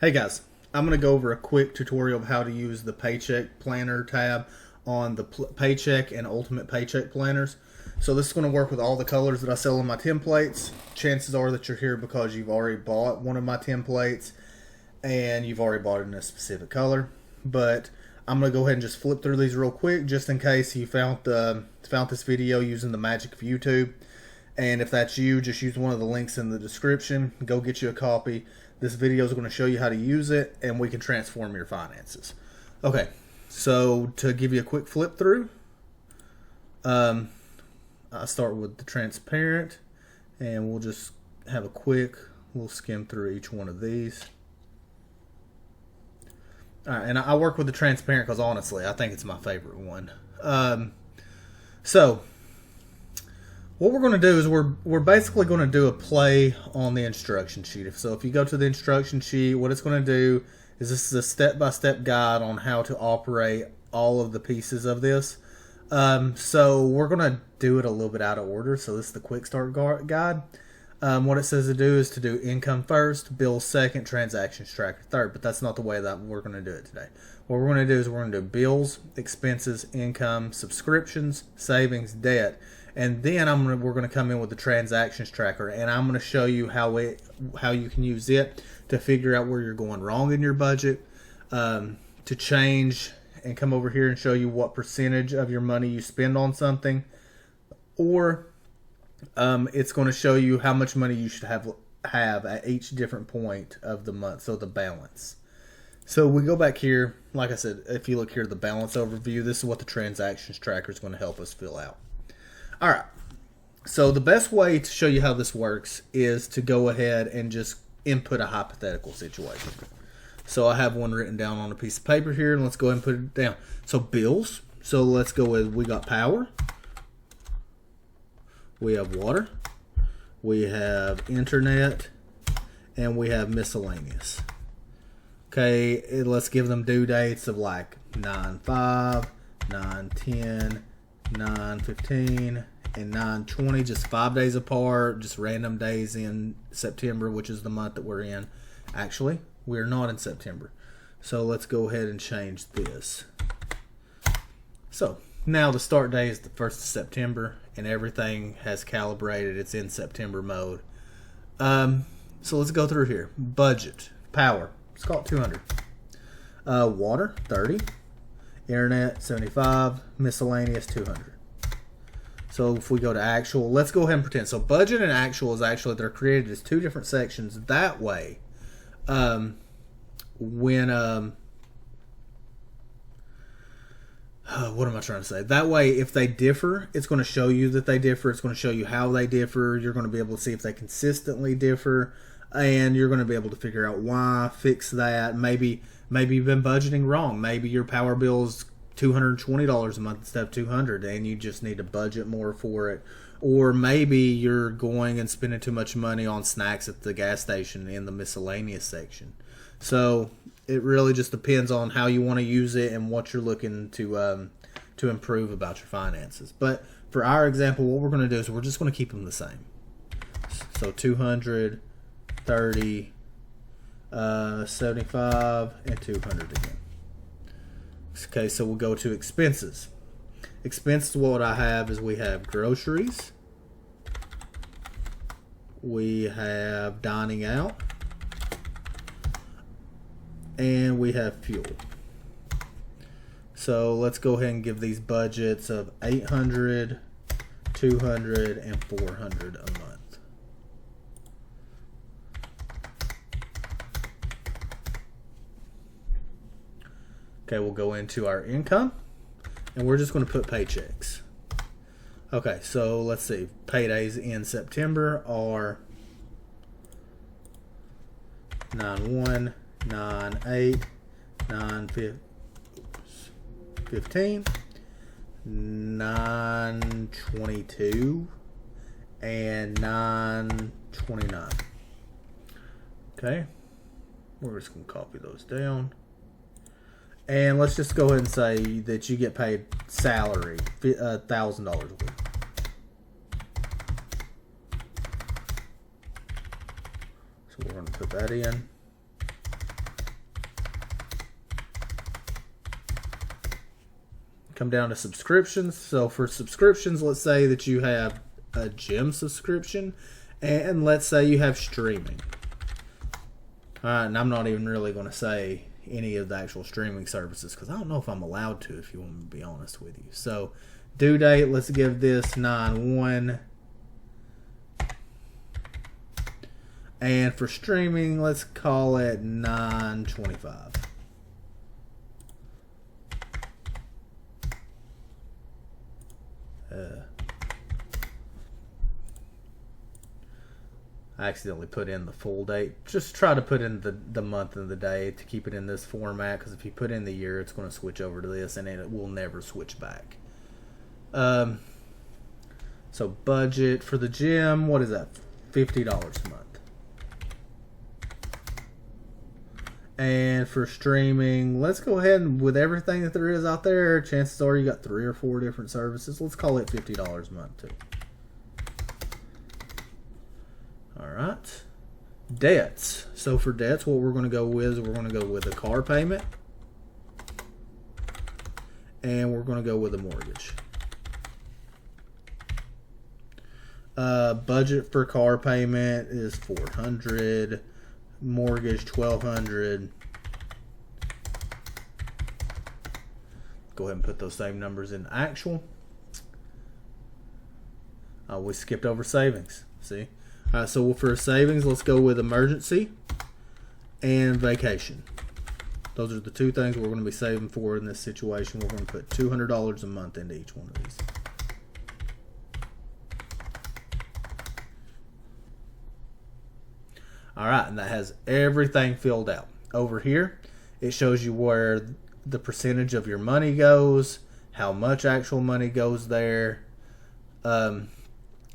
Hey guys, I'm going to go over a quick tutorial of how to use the Paycheck Planner tab on the Paycheck and Ultimate Paycheck Planners. So this is going to work with all the colors that I sell in my templates. Chances are that you're here because you've already bought one of my templates and you've already bought it in a specific color. But I'm going to go ahead and just flip through these real quick just in case you found this video using the magic of YouTube. And if that's you, just use one of the links in the description. Go get you a copy. This video is going to show you how to use it, and we can transform your finances. Okay, so to give you a quick flip through, I start with the transparent, and we'll just have a quick, we'll skim through each one of these. All right, and I work with the transparent because honestly, I think it's my favorite one. So what we're going to do is we're basically going to do a play on the instruction sheet. So if you go to the instruction sheet, what it's going to do is this is a step-by-step guide on how to operate all of the pieces of this. So we're going to do it a little bit out of order. So this is the quick start guide. What it says to do is to do income first, bills second, transactions tracker third. But that's not the way that we're going to do it today. What we're going to do is we're going to do bills, expenses, income, subscriptions, savings, debt. And then we're going to come in with the transactions tracker, and I'm going to show you how you can use it to figure out where you're going wrong in your budget, to change and come over here and show you what percentage of your money you spend on something, or it's going to show you how much money you should have at each different point of the month, so the balance. So we go back here, like I said, if you look here, the balance overview, this is what the transactions tracker is going to help us fill out. All right, so the best way to show you how this works is to go ahead and just input a hypothetical situation. So I have one written down on a piece of paper here, and let's go ahead and put it down. So bills, so let's go with, we got power, we have water, we have internet, and we have miscellaneous. Okay, let's give them due dates of like 9/5, 9/10, 9/15, and 9/20, just 5 days apart, just random days in September, which is the month that we're in. Actually, we're not in September. So let's go ahead and change this. So now the start day is the 1st of September, and everything has calibrated. It's in September mode. So let's go through here. Budget, power, let's call it 200. Water, 30. Internet, 75. Miscellaneous, 200. So if we go to actual, let's go ahead and pretend. So budget and actual is actually, they're created as two different sections. That way, what am I trying to say? That way, if they differ, it's going to show you that they differ. It's going to show you how they differ. You're going to be able to see if they consistently differ, and you're going to be able to figure out why, fix that. Maybe you've been budgeting wrong. Maybe your power bill's $220 a month instead of $200, and you just need to budget more for it. Or maybe you're going and spending too much money on snacks at the gas station in the miscellaneous section. So it really just depends on how you want to use it and what you're looking to improve about your finances. But for our example, what we're going to do is we're just going to keep them the same. So 200, 30, 75, and 200 again. Okay, so we'll go to expenses. Expenses, what I have is we have groceries, we have dining out, and we have fuel. So let's go ahead and give these budgets of 800, 200, and 400 a month. Okay, we'll go into our income, and we're just going to put paychecks. Okay, so let's see. Paydays in September are 9/1, 9/8, 9/15, 9/22, and 9/29. Okay, we're just going to copy those down. And let's just go ahead and say that you get paid salary, $1,000 a week. So we're going to put that in. come down to subscriptions. So for subscriptions, let's say that you have a gym subscription, and let's say you have streaming. All right, and I'm not even really going to say any of the actual streaming services because I don't know if I'm allowed to, if you want me to be honest with you. So due date, let's give this 9/1. And for streaming, let's call it 9/25. I accidentally put in the full date. Just try to put in the month and the day to keep it in this format, because if you put in the year, it's going to switch over to this, and it will never switch back. So budget for the gym, what is that? $50 a month. And for streaming, let's go ahead and with everything that there is out there, chances are you got 3 or 4 different services. Let's call it $50 a month too. Alright. Debts. So for debts, what we're going to go with is we're going to go with a car payment. And we're going to go with a mortgage. Budget for car payment is $400. Mortgage $1,200. Go ahead and put those same numbers in actual. We skipped over savings. See? So for savings, let's go with emergency and vacation. Those are the 2 things we're going to be saving for in this situation. We're going to put $200 a month into each one of these. Alright, and that has everything filled out. Over here, it shows you where the percentage of your money goes, how much actual money goes there.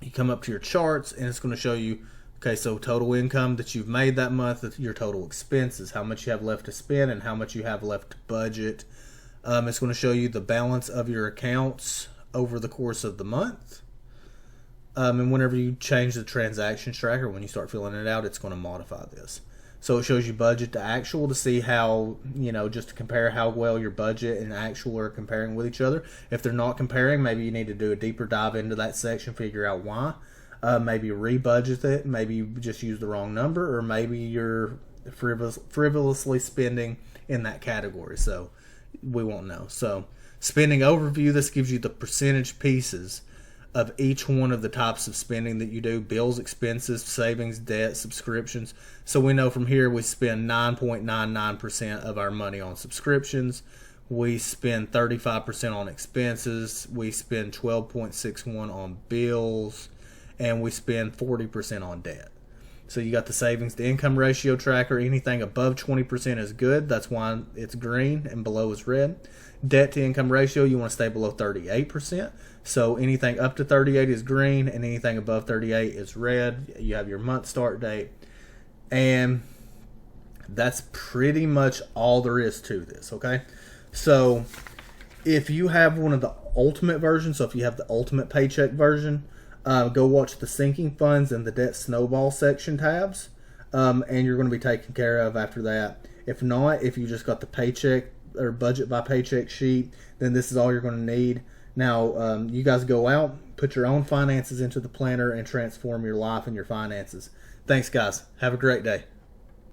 You come up to your charts, and it's going to show you, okay, so total income that you've made that month, your total expenses, how much you have left to spend, and how much you have left to budget. It's going to show you the balance of your accounts over the course of the month. And whenever you change the transactions tracker, when you start filling it out, it's going to modify this. So it shows you budget to actual to see how, just to compare how well your budget and actual are comparing with each other. If they're not comparing, maybe you need to do a deeper dive into that section, figure out why. Maybe re-budget it. Maybe you just use the wrong number, or maybe you're frivolously spending in that category. So we won't know. So spending overview, this gives you the percentage pieces of each one of the types of spending that you do: bills, expenses, savings, debt, subscriptions. So we know from here we spend 9.99% of our money on subscriptions. We spend 35% on expenses. We spend 12.61 on bills, and we spend 40% on debt. So you got the savings to income ratio tracker. Anything above 20% is good. That's why it's green and below is red. Debt to income ratio, you want to stay below 38%. So anything up to 38 is green, and anything above 38 is red. You have your month start date. And that's pretty much all there is to this, okay? So if you have one of the ultimate versions, so if you have the ultimate Paycheck version, go watch the sinking funds and the debt snowball section tabs, and you're going to be taken care of after that. If not, if you just got the Paycheck or budget by Paycheck sheet, then this is all you're going to need. Now, you guys go out, put your own finances into the planner, and transform your life and your finances. Thanks, guys. Have a great day.